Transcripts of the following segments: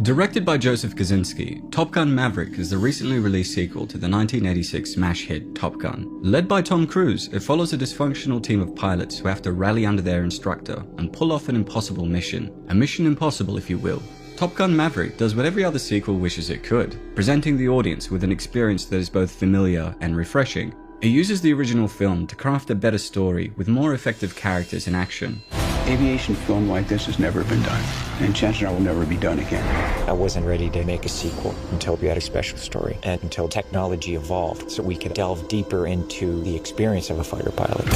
Directed by Joseph Kosinski, Top Gun Maverick is the recently released sequel to the 1986 smash hit Top Gun. Led by Tom Cruise, it follows a dysfunctional team of pilots who have to rally under their instructor and pull off an impossible mission. A mission impossible, if you will. Top Gun Maverick does what every other sequel wishes it could, presenting the audience with an experience that is both familiar and refreshing. It uses the original film to craft a better story with more effective characters and action. Aviation film like this has never been done, and chances are will never be done again. I wasn't ready to make a sequel until we had a special story and until technology evolved so we could delve deeper into the experience of a fighter pilot.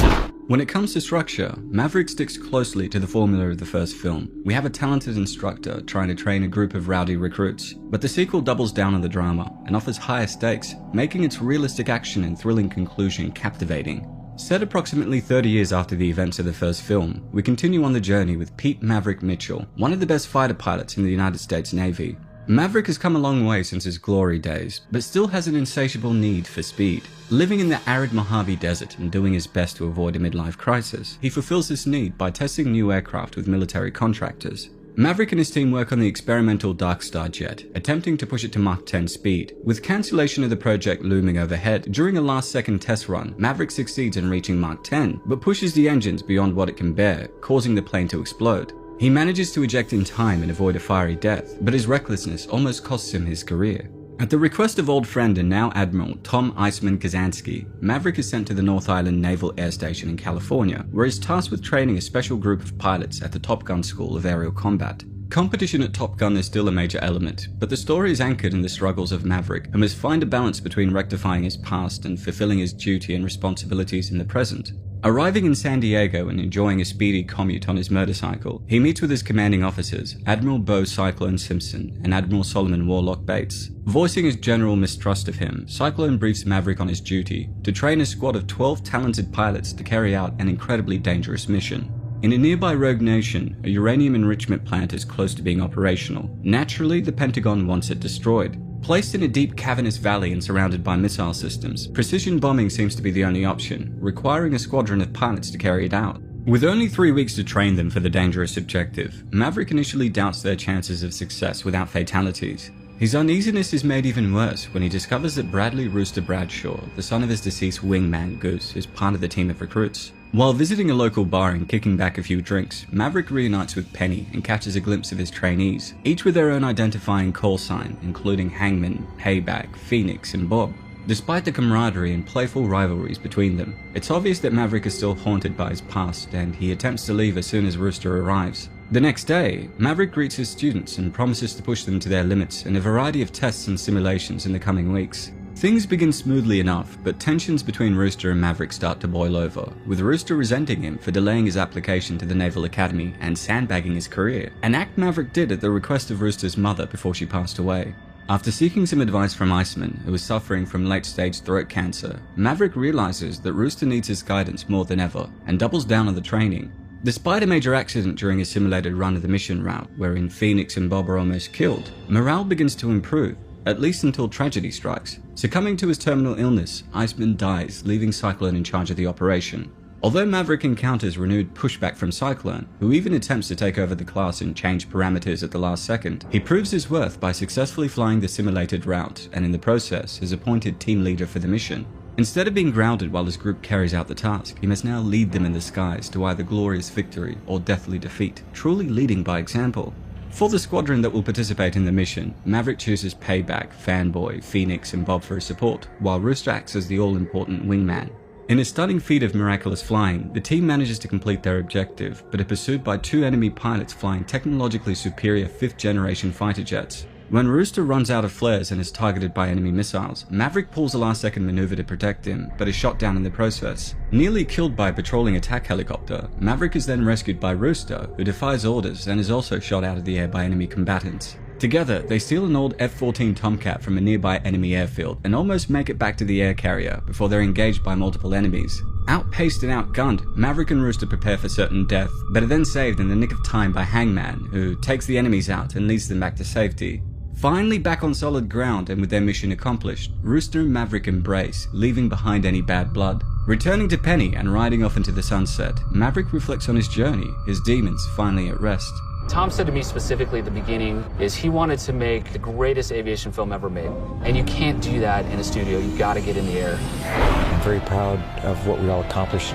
When it comes to structure, Maverick sticks closely to the formula of the first film. We have a talented instructor trying to train a group of rowdy recruits, but the sequel doubles down on the drama and offers higher stakes, making its realistic action and thrilling conclusion captivating. Set approximately 30 years after the events of the first film, we continue on the journey with Pete Maverick Mitchell, one of the best fighter pilots in the United States Navy. Maverick has come a long way since his glory days, but still has an insatiable need for speed. Living in the arid Mojave Desert and doing his best to avoid a midlife crisis, he fulfills this need by testing new aircraft with military contractors. Maverick and his team work on the experimental Dark Star jet, attempting to push it to Mach 10 speed. With cancellation of the project looming overhead, during a last-second test run, Maverick succeeds in reaching Mach 10, but pushes the engines beyond what it can bear, causing the plane to explode. He manages to eject in time and avoid a fiery death, but his recklessness almost costs him his career. At the request of old friend and now Admiral Tom Iceman Kazansky, Maverick is sent to the North Island Naval Air Station in California, where he's tasked with training a special group of pilots at the Top Gun School of Aerial Combat. Competition at Top Gun is still a major element, but the story is anchored in the struggles of Maverick and must find a balance between rectifying his past and fulfilling his duty and responsibilities in the present. Arriving in San Diego and enjoying a speedy commute on his motorcycle, he meets with his commanding officers, Admiral Bo Cyclone Simpson and Admiral Solomon Warlock Bates. Voicing his general mistrust of him, Cyclone briefs Maverick on his duty to train a squad of 12 talented pilots to carry out an incredibly dangerous mission. In a nearby rogue nation, a uranium enrichment plant is close to being operational. Naturally, the Pentagon wants it destroyed. Placed in a deep cavernous valley and surrounded by missile systems, precision bombing seems to be the only option, requiring a squadron of pilots to carry it out. With only 3 weeks to train them for the dangerous objective, Maverick initially doubts their chances of success without fatalities. His uneasiness is made even worse when he discovers that Bradley Rooster Bradshaw, the son of his deceased wingman Goose, is part of the team of recruits. While visiting a local bar and kicking back a few drinks, Maverick reunites with Penny and catches a glimpse of his trainees, each with their own identifying call sign, including Hangman, Payback, Phoenix, and Bob. Despite the camaraderie and playful rivalries between them, it's obvious that Maverick is still haunted by his past, and he attempts to leave as soon as Rooster arrives. The next day, Maverick greets his students and promises to push them to their limits in a variety of tests and simulations in the coming weeks. Things begin smoothly enough, but tensions between Rooster and Maverick start to boil over, with Rooster resenting him for delaying his application to the Naval Academy and sandbagging his career, an act Maverick did at the request of Rooster's mother before she passed away. After seeking some advice from Iceman, who was suffering from late-stage throat cancer, Maverick realizes that Rooster needs his guidance more than ever, and doubles down on the training. Despite a major accident during a simulated run of the mission route, wherein Phoenix and Bob are almost killed, morale begins to improve, at least until tragedy strikes. Succumbing to his terminal illness, Iceman dies, leaving Cyclone in charge of the operation. Although Maverick encounters renewed pushback from Cyclone, who even attempts to take over the class and change parameters at the last second, he proves his worth by successfully flying the simulated route, and in the process is appointed team leader for the mission. Instead of being grounded while his group carries out the task, he must now lead them in the skies to either glorious victory or deathly defeat, truly leading by example. For the squadron that will participate in the mission, Maverick chooses Payback, Fanboy, Phoenix, and Bob for his support, while Rooster acts as the all-important wingman. In a stunning feat of miraculous flying, the team manages to complete their objective, but are pursued by 2 enemy pilots flying technologically superior 5th-generation fighter jets. When Rooster runs out of flares and is targeted by enemy missiles, Maverick pulls a last-second maneuver to protect him, but is shot down in the process. Nearly killed by a patrolling attack helicopter, Maverick is then rescued by Rooster, who defies orders and is also shot out of the air by enemy combatants. Together, they steal an old F-14 Tomcat from a nearby enemy airfield and almost make it back to the air carrier before they're engaged by multiple enemies. Outpaced and outgunned, Maverick and Rooster prepare for certain death, but are then saved in the nick of time by Hangman, who takes the enemies out and leads them back to safety. Finally back on solid ground and with their mission accomplished, Rooster and Maverick embrace, leaving behind any bad blood. Returning to Penny and riding off into the sunset, Maverick reflects on his journey, his demons finally at rest. Tom said to me specifically at the beginning is he wanted to make the greatest aviation film ever made. And you can't do that in a studio. You've got to get in the air. I'm very proud of what we all accomplished.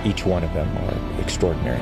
Each one of them are extraordinary.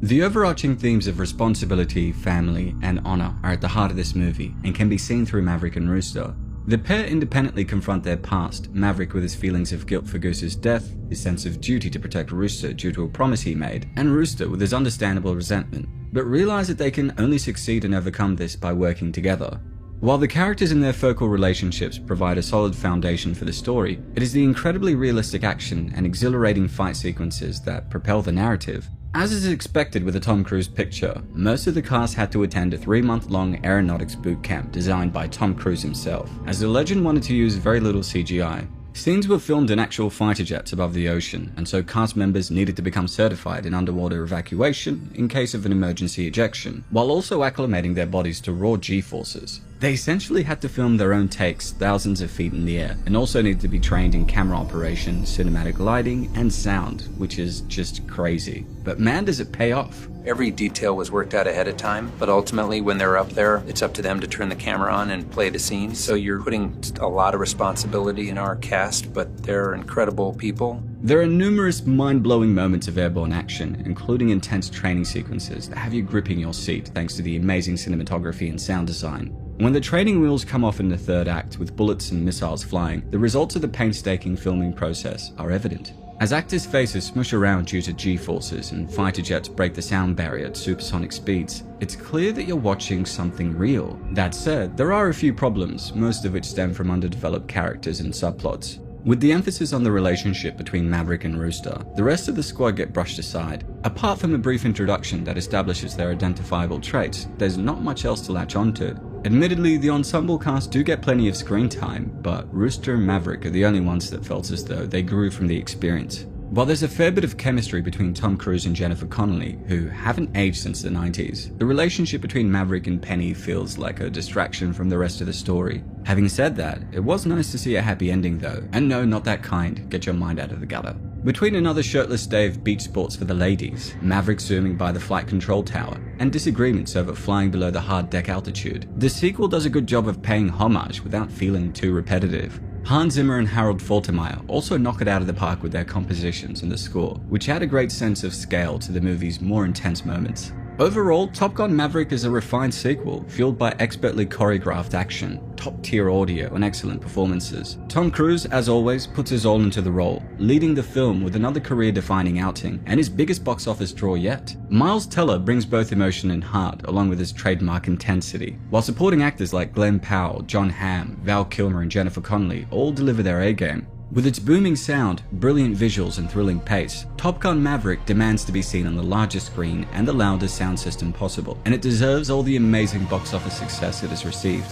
The overarching themes of responsibility, family, and honor are at the heart of this movie and can be seen through Maverick and Rooster. The pair independently confront their past, Maverick with his feelings of guilt for Goose's death, his sense of duty to protect Rooster due to a promise he made, and Rooster with his understandable resentment, but realize that they can only succeed and overcome this by working together. While the characters and their focal relationships provide a solid foundation for the story, it is the incredibly realistic action and exhilarating fight sequences that propel the narrative. As is expected with a Tom Cruise picture, most of the cast had to attend a 3-month-long aeronautics boot camp designed by Tom Cruise himself, as the legend wanted to use very little CGI. Scenes were filmed in actual fighter jets above the ocean, and so cast members needed to become certified in underwater evacuation in case of an emergency ejection, while also acclimating their bodies to raw G-forces. They essentially had to film their own takes thousands of feet in the air, and also needed to be trained in camera operation, cinematic lighting, and sound, which is just crazy. But man, does it pay off. Every detail was worked out ahead of time, but ultimately when they're up there, it's up to them to turn the camera on and play the scene. So you're putting a lot of responsibility in our cast, but they're incredible people. There are numerous mind-blowing moments of airborne action, including intense training sequences that have you gripping your seat thanks to the amazing cinematography and sound design. When the training wheels come off in the third act with bullets and missiles flying, the results of the painstaking filming process are evident. As actors' faces smush around due to G-forces and fighter jets break the sound barrier at supersonic speeds, it's clear that you're watching something real. That said, there are a few problems, most of which stem from underdeveloped characters and subplots. With the emphasis on the relationship between Maverick and Rooster, the rest of the squad get brushed aside. Apart from a brief introduction that establishes their identifiable traits, there's not much else to latch onto. Admittedly, the ensemble cast do get plenty of screen time, but Rooster and Maverick are the only ones that felt as though they grew from the experience. While there's a fair bit of chemistry between Tom Cruise and Jennifer Connelly, who haven't aged since the 90s, the relationship between Maverick and Penny feels like a distraction from the rest of the story. Having said that, it was nice to see a happy ending though, and no, not that kind, get your mind out of the gutter. Between another shirtless day of beach sports for the ladies, Maverick zooming by the flight control tower, and disagreements over flying below the hard deck altitude, the sequel does a good job of paying homage without feeling too repetitive. Hans Zimmer and Harold Faltermeyer also knock it out of the park with their compositions and the score, which add a great sense of scale to the movie's more intense moments. Overall, Top Gun Maverick is a refined sequel, fueled by expertly choreographed action, top-tier audio, and excellent performances. Tom Cruise, as always, puts his all into the role, leading the film with another career-defining outing, and his biggest box office draw yet. Miles Teller brings both emotion and heart, along with his trademark intensity, while supporting actors like Glenn Powell, John Hamm, Val Kilmer, and Jennifer Connelly all deliver their A-game. With its booming sound, brilliant visuals, and thrilling pace, Top Gun Maverick demands to be seen on the largest screen and the loudest sound system possible, and it deserves all the amazing box office success it has received.